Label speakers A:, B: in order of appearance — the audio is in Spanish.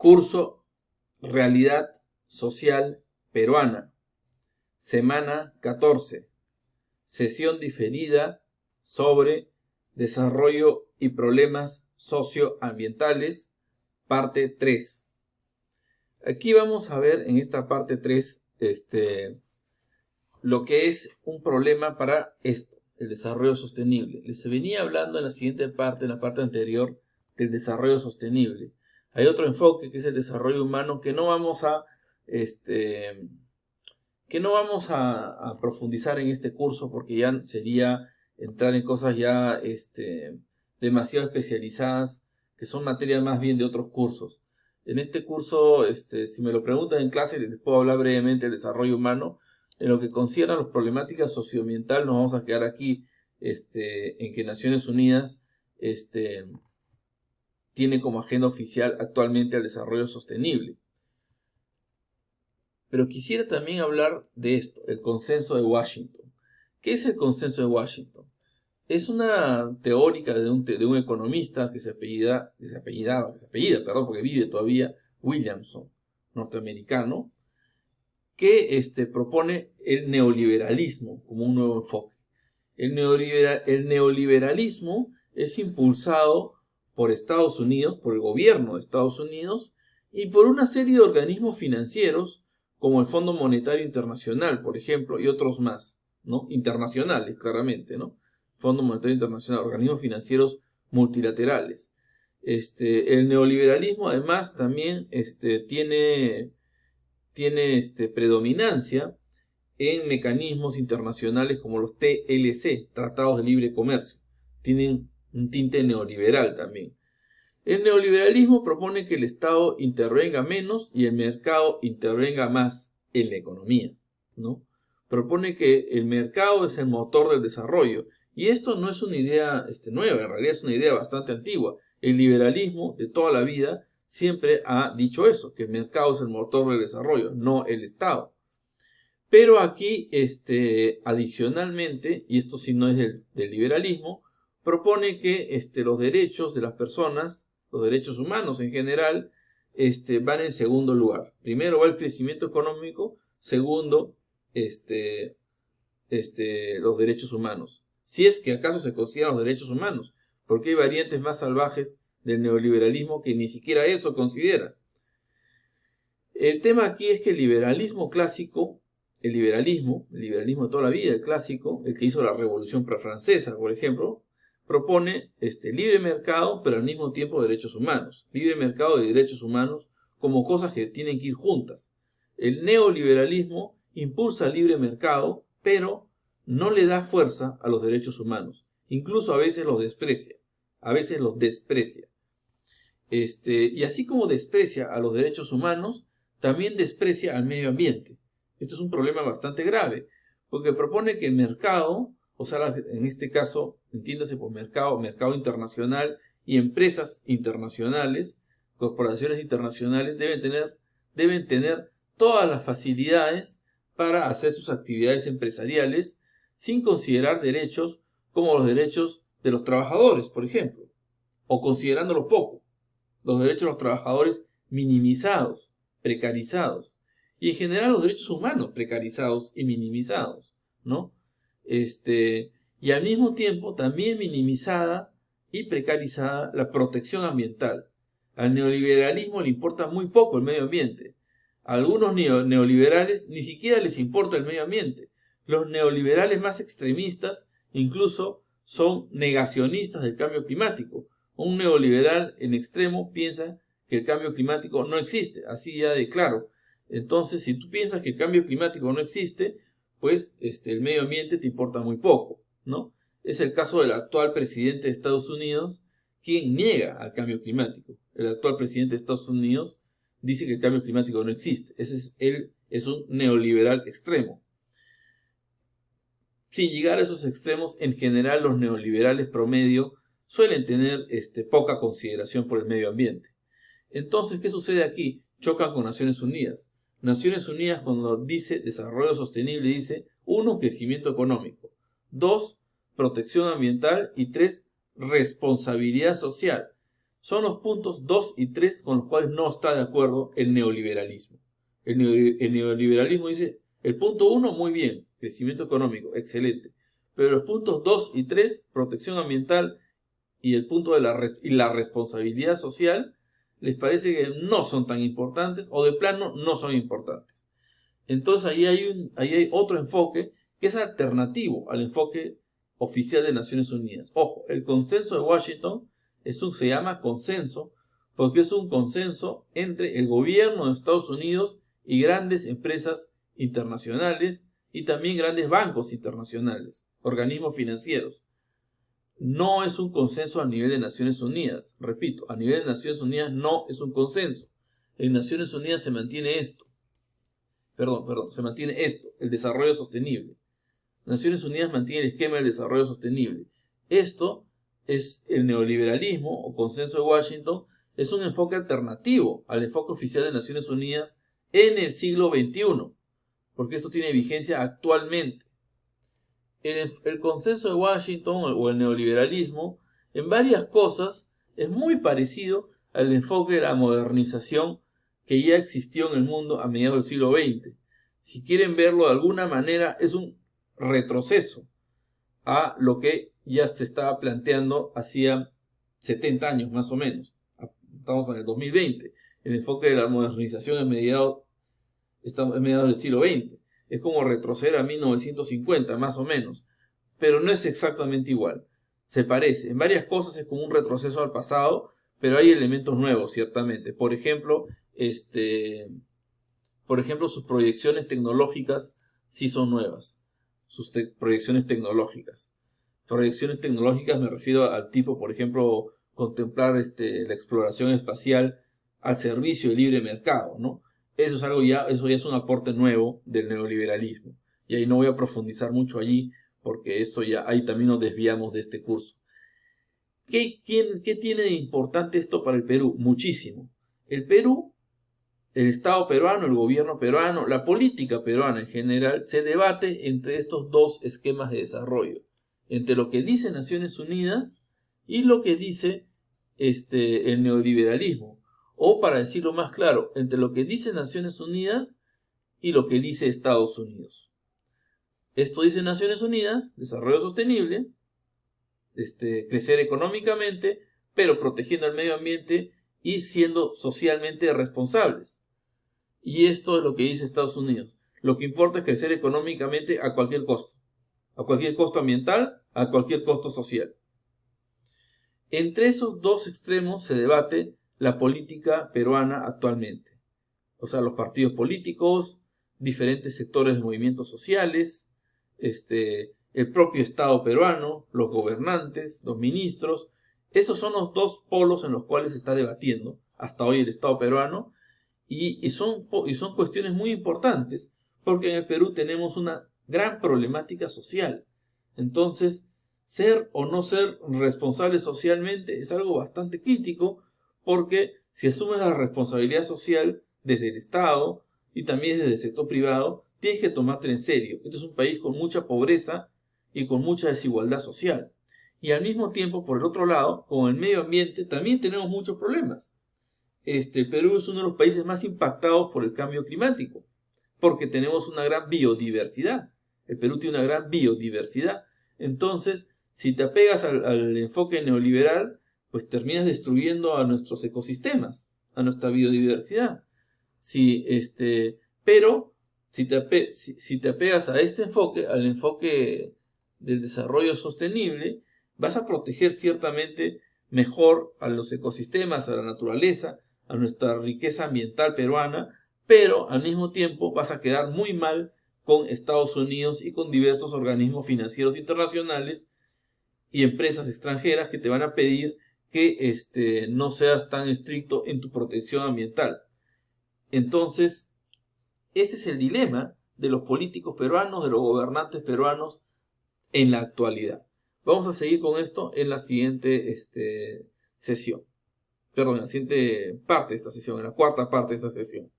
A: Curso Realidad Social Peruana, semana 14, sesión diferida sobre desarrollo y problemas socioambientales, parte 3. Aquí vamos a ver en esta parte 3 lo que es un problema para esto, el desarrollo sostenible. Les venía hablando en la siguiente parte, en la parte anterior, del desarrollo sostenible. Hay otro enfoque que es el desarrollo humano que no vamos a profundizar en este curso porque ya sería entrar en cosas ya demasiado especializadas, que son materias más bien de otros cursos. En este curso, si me lo preguntan en clase, les puedo hablar brevemente del desarrollo humano. En lo que concierne a las problemáticas socioambientales, nos vamos a quedar aquí en que Naciones Unidas tiene como agenda oficial actualmente el desarrollo sostenible. Pero quisiera también hablar de esto, el consenso de Washington. ¿Qué es el consenso de Washington? Es una teórica de un economista que se apellida, porque vive todavía, Williamson, norteamericano, que propone el neoliberalismo como un nuevo enfoque. El neoliberalismo es impulsado por Estados Unidos, por el gobierno de Estados Unidos y por una serie de organismos financieros como el Fondo Monetario Internacional, por ejemplo, y otros más, ¿no? Internacionales, claramente, ¿no? Fondo Monetario Internacional, organismos financieros multilaterales. El neoliberalismo, además, también tiene predominancia en mecanismos internacionales como los TLC, Tratados de Libre Comercio. Tienen un tinte neoliberal también. El neoliberalismo propone que el Estado intervenga menos y el mercado intervenga más en la economía, ¿no? Propone que el mercado es el motor del desarrollo. Y esto no es una idea nueva, en realidad es una idea bastante antigua. El liberalismo de toda la vida siempre ha dicho eso, que el mercado es el motor del desarrollo, no el Estado. Pero aquí, adicionalmente, y esto sí no es del liberalismo, propone que los derechos de las personas, los derechos humanos en general, van en segundo lugar. Primero va el crecimiento económico, segundo, los derechos humanos. Si es que acaso se consideran los derechos humanos, porque hay variantes más salvajes del neoliberalismo que ni siquiera eso consideran. El tema aquí es que el liberalismo clásico, el liberalismo de toda la vida, el clásico, el que hizo la Revolución Francesa, por ejemplo, propone libre mercado, pero al mismo tiempo derechos humanos. Libre mercado y derechos humanos como cosas que tienen que ir juntas. El neoliberalismo impulsa el libre mercado, pero no le da fuerza a los derechos humanos. Incluso a veces los desprecia. Y así como desprecia a los derechos humanos, también desprecia al medio ambiente. Esto es un problema bastante grave, porque propone que el mercado, o sea, en este caso, entiéndase por mercado internacional y empresas internacionales, corporaciones internacionales, deben tener todas las facilidades para hacer sus actividades empresariales sin considerar derechos como los derechos de los trabajadores, por ejemplo, o considerándolo poco. Los derechos de los trabajadores minimizados, precarizados, y en general los derechos humanos precarizados y minimizados, ¿no? Y al mismo tiempo también minimizada y precarizada la protección ambiental. Al neoliberalismo le importa muy poco el medio ambiente. A algunos neoliberales ni siquiera les importa el medio ambiente. Los neoliberales más extremistas incluso son negacionistas del cambio climático. Un neoliberal en extremo piensa que el cambio climático no existe, así ya de claro. Entonces, si tú piensas que el cambio climático no existe, pues el medio ambiente te importa muy poco, ¿no? Es el caso del actual presidente de Estados Unidos, quien niega al cambio climático. El actual presidente de Estados Unidos dice que el cambio climático no existe. Él es un neoliberal extremo. Sin llegar a esos extremos, en general los neoliberales promedio suelen tener poca consideración por el medio ambiente. Entonces, ¿qué sucede aquí? Chocan con Naciones Unidas. Naciones Unidas, cuando dice desarrollo sostenible, dice 1. Crecimiento económico, 2. Protección ambiental y 3. Responsabilidad social. son los puntos 2 y 3 con los cuales no está de acuerdo el neoliberalismo. El neoliberalismo dice, el punto 1, muy bien, crecimiento económico, excelente. Pero los puntos 2 y 3, protección ambiental y el punto de la responsabilidad social, les parece que no son tan importantes o de plano no son importantes. Entonces ahí hay otro enfoque que es alternativo al enfoque oficial de Naciones Unidas. Ojo, el consenso de Washington se llama consenso porque es un consenso entre el gobierno de Estados Unidos y grandes empresas internacionales y también grandes bancos internacionales, organismos financieros. No es un consenso a nivel de Naciones Unidas. Repito, a nivel de Naciones Unidas no es un consenso. En Naciones Unidas se mantiene esto. Se mantiene esto, el desarrollo sostenible. Naciones Unidas mantiene el esquema del desarrollo sostenible. Esto es el neoliberalismo o consenso de Washington, es un enfoque alternativo al enfoque oficial de Naciones Unidas en el siglo XXI, porque esto tiene vigencia actualmente. El consenso de Washington o el neoliberalismo en varias cosas es muy parecido al enfoque de la modernización que ya existió en el mundo a mediados del siglo XX. Si quieren verlo de alguna manera, es un retroceso a lo que ya se estaba planteando hacía 70 años más o menos. Estamos en el 2020. El enfoque de la modernización en mediados del siglo XX. Es como retroceder a 1950 más o menos. Pero no es exactamente igual. Se parece. En varias cosas es como un retroceso al pasado, pero hay elementos nuevos, ciertamente. Por ejemplo, sus proyecciones tecnológicas sí son nuevas. Sus proyecciones tecnológicas. Proyecciones tecnológicas me refiero al tipo, por ejemplo, contemplar la exploración espacial al servicio del libre mercado, ¿no? Eso ya es un aporte nuevo del neoliberalismo. Y ahí no voy a profundizar mucho allí, porque ahí también nos desviamos de este curso. ¿Qué tiene de importante esto para el Perú? Muchísimo. El Perú, el Estado peruano, el gobierno peruano, la política peruana en general, se debate entre estos dos esquemas de desarrollo. Entre lo que dice Naciones Unidas y lo que dice el neoliberalismo. O, para decirlo más claro, entre lo que dice Naciones Unidas y lo que dice Estados Unidos. Esto dice Naciones Unidas, desarrollo sostenible, crecer económicamente, pero protegiendo al medio ambiente y siendo socialmente responsables. Y esto es lo que dice Estados Unidos. Lo que importa es crecer económicamente a cualquier costo ambiental, a cualquier costo social. Entre esos dos extremos se debate la política peruana actualmente. O sea, los partidos políticos, diferentes sectores de movimientos sociales, el propio Estado peruano, los gobernantes, los ministros. Esos son los dos polos en los cuales se está debatiendo hasta hoy el Estado peruano y son cuestiones muy importantes porque en el Perú tenemos una gran problemática social. Entonces, ser o no ser responsable socialmente es algo bastante crítico porque si asumes la responsabilidad social desde el Estado y también desde el sector privado, tienes que tomarte en serio. Este es un país con mucha pobreza y con mucha desigualdad social. Y al mismo tiempo, por el otro lado, con el medio ambiente, también tenemos muchos problemas. Perú es uno de los países más impactados por el cambio climático, porque tenemos una gran biodiversidad. El Perú tiene una gran biodiversidad. Entonces, si te apegas al enfoque neoliberal, pues terminas destruyendo a nuestros ecosistemas, a nuestra biodiversidad. Pero si te apegas a este enfoque, al enfoque del desarrollo sostenible, vas a proteger ciertamente mejor a los ecosistemas, a la naturaleza, a nuestra riqueza ambiental peruana, pero al mismo tiempo vas a quedar muy mal con Estados Unidos y con diversos organismos financieros internacionales y empresas extranjeras que te van a pedir que no seas tan estricto en tu protección ambiental. Entonces, ese es el dilema de los políticos peruanos, de los gobernantes peruanos en la actualidad. Vamos a seguir con esto en la siguiente sesión. Perdón, en la siguiente parte de esta sesión, en la cuarta parte de esta sesión.